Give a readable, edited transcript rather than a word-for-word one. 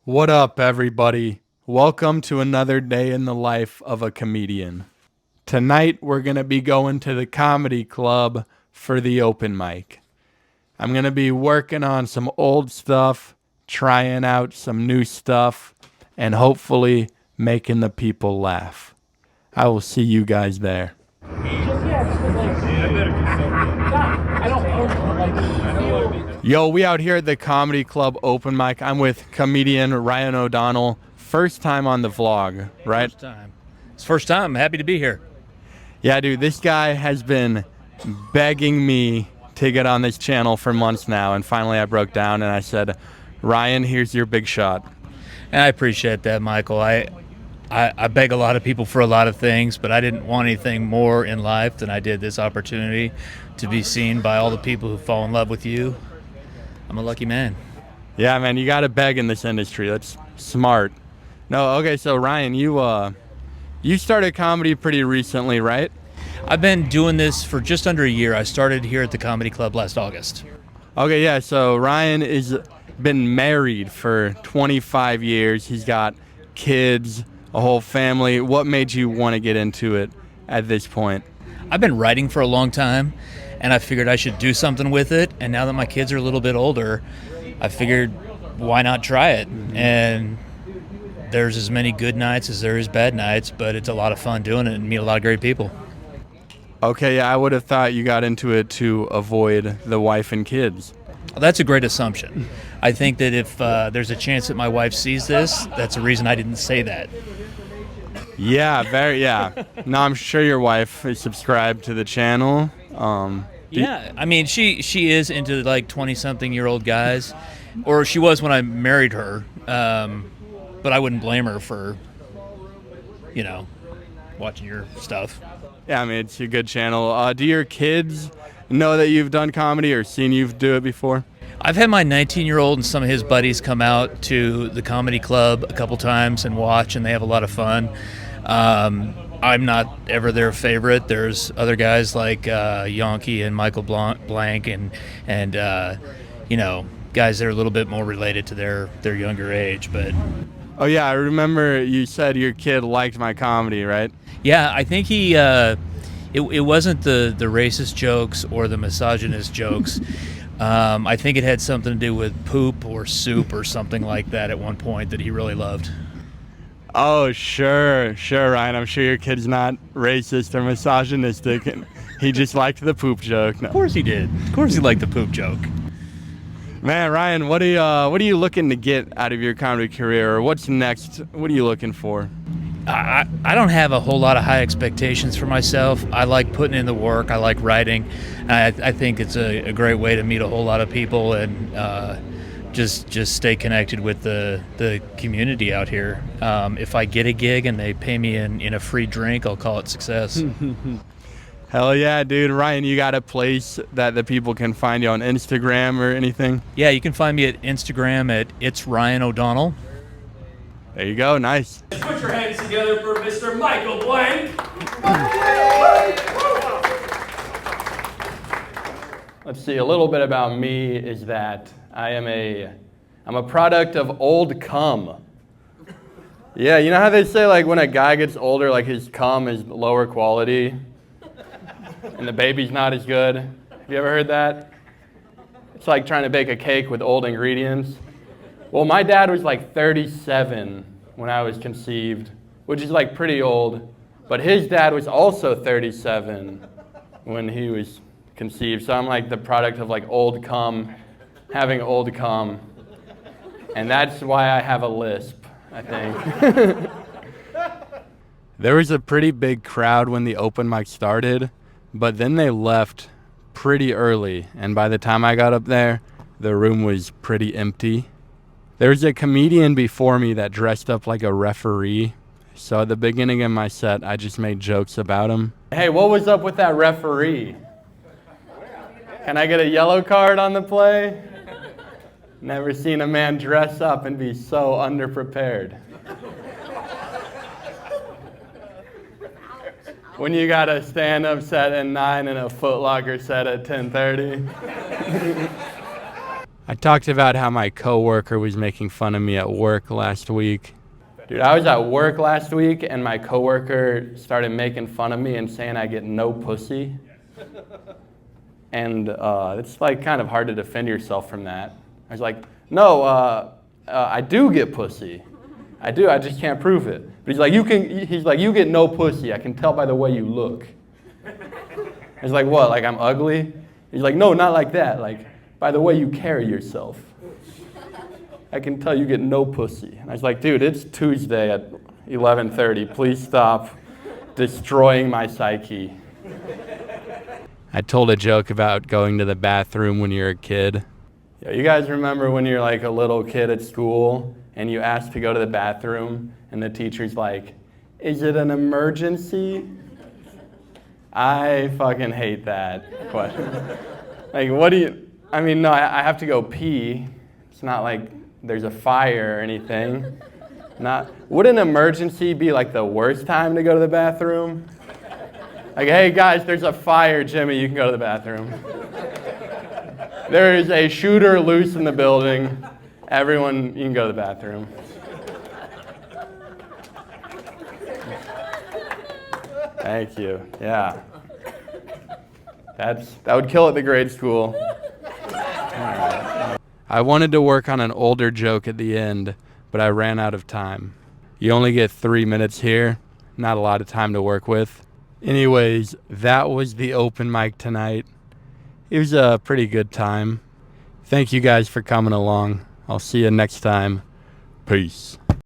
What up, everybody? Welcome to another day in the life of a comedian. Tonight, we're going to be going to the comedy club for the open mic. I'm going to be working on some old stuff, trying out some new stuff, and hopefully making the people laugh. I will see you guys there. Yo, we out here at the comedy club open mic. I'm with comedian Ryan O'Donnell. First time on the vlog, right? First time. It's first time. I'm happy to be here. Yeah, dude, this guy has been begging me to get on this channel for months now, and finally I broke down and I said, Ryan, here's your big shot. And I appreciate that, Michael. I beg a lot of people for a lot of things, but I didn't want anything more in life than I did this opportunity to be seen by all the people who fall in love with you. I'm a lucky man. Yeah, man, you got to beg in this industry. That's smart. No, okay, so Ryan, you started comedy pretty recently, right? I've been doing this for just under a year. I started here at the Comedy Club last August. Okay, yeah, so Ryan is been married for 25 years. He's got kids, a whole family. What made you want to get into it at this point? I've been writing for a long time, and I figured I should do something with it. And now that my kids are a little bit older, I figured, why not try it? And there's as many good nights as there is bad nights, but it's a lot of fun doing it and meet a lot of great people. Okay, yeah, I would have thought you got into it to avoid the wife and kids. Well, that's a great assumption. I think that if there's a chance that my wife sees this, that's a reason I didn't say that. Yeah, yeah. No, I'm sure your wife is subscribed to the channel. Yeah, I mean, she is into like 20-something-year-old guys, or she was when I married her, but I wouldn't blame her for, watching your stuff. Yeah, I mean, it's a good channel. Do your kids know that you've done comedy or seen you do it before? I've had my 19-year-old and some of his buddies come out to the comedy club a couple times and watch, and they have a lot of fun. I'm not ever their favorite. There's other guys like Yonke and Michael Blanck and guys that are a little bit more related to their younger age. But oh yeah, I remember you said your kid liked my comedy, right? yeah, I think he it wasn't the racist jokes or the misogynist jokes. I think it had something to do with poop or soup or something like that at one point that he really loved. Oh, sure, Ryan. I'm sure your kid's not racist or misogynistic, and he just liked the poop joke. No. Of course he did. Of course he liked the poop joke. Man, Ryan, what are you looking to get out of your comedy career, or what's next? What are you looking for? I don't have a whole lot of high expectations for myself. I like putting in the work. I like writing. I think it's a great way to meet a whole lot of people and just stay connected with the community out here. If I get a gig and they pay me in a free drink, I'll call it success. Hell yeah, dude. Ryan, you got a place that the people can find you on Instagram or anything? Yeah, you can find me at Instagram at It's Ryan O'Donnell. There you go. Nice. Put your hands together for Mr. Michael Blanck. Let's see, a little bit about me is that I'm a product of old cum. Yeah, you know how they say like when a guy gets older, like his cum is lower quality and the baby's not as good? Have you ever heard that? It's like trying to bake a cake with old ingredients. Well, my dad was like 37 when I was conceived, which is like pretty old, but his dad was also 37 when he was conceived. So I'm like the product of like old cum, having old cum, and that's why I have a lisp, I think. There was a pretty big crowd when the open mic started, but then they left pretty early, and by the time I got up there, the room was pretty empty. There was a comedian before me that dressed up like a referee, so at the beginning of my set, I just made jokes about him. Hey, what was up with that referee? Can I get a yellow card on the play? Never seen a man dress up and be so underprepared. When you got a stand-up set at 9 and a Foot Locker set at 10:30. I talked about how my coworker was making fun of me at work last week. Dude, I was at work last week and my coworker started making fun of me and saying I get no pussy. And it's like kind of hard to defend yourself from that. I was like, no, I do get pussy. I do, I just can't prove it. But he's like, you get no pussy. I can tell by the way you look. I was like, what, like I'm ugly? He's like, no, not like that. Like, by the way you carry yourself. I can tell you get no pussy. And I was like, dude, it's Tuesday at 11:30. Please stop destroying my psyche. I told a joke about going to the bathroom when you're a kid. Yeah, you guys remember when you're like a little kid at school and you ask to go to the bathroom and the teacher's like, is it an emergency? I fucking hate that question. Like, what do you, I mean, no, I have to go pee. It's not like there's a fire or anything. Would an emergency be like the worst time to go to the bathroom? Like, hey guys, there's a fire, Jimmy, you can go to the bathroom. There is a shooter loose in the building. Everyone, you can go to the bathroom. Thank you, yeah. That would kill at the grade school. I wanted to work on an older joke at the end, but I ran out of time. You only get 3 minutes here, not a lot of time to work with. Anyways, that was the open mic tonight. It was a pretty good time. Thank you guys for coming along. I'll see you next time. Peace.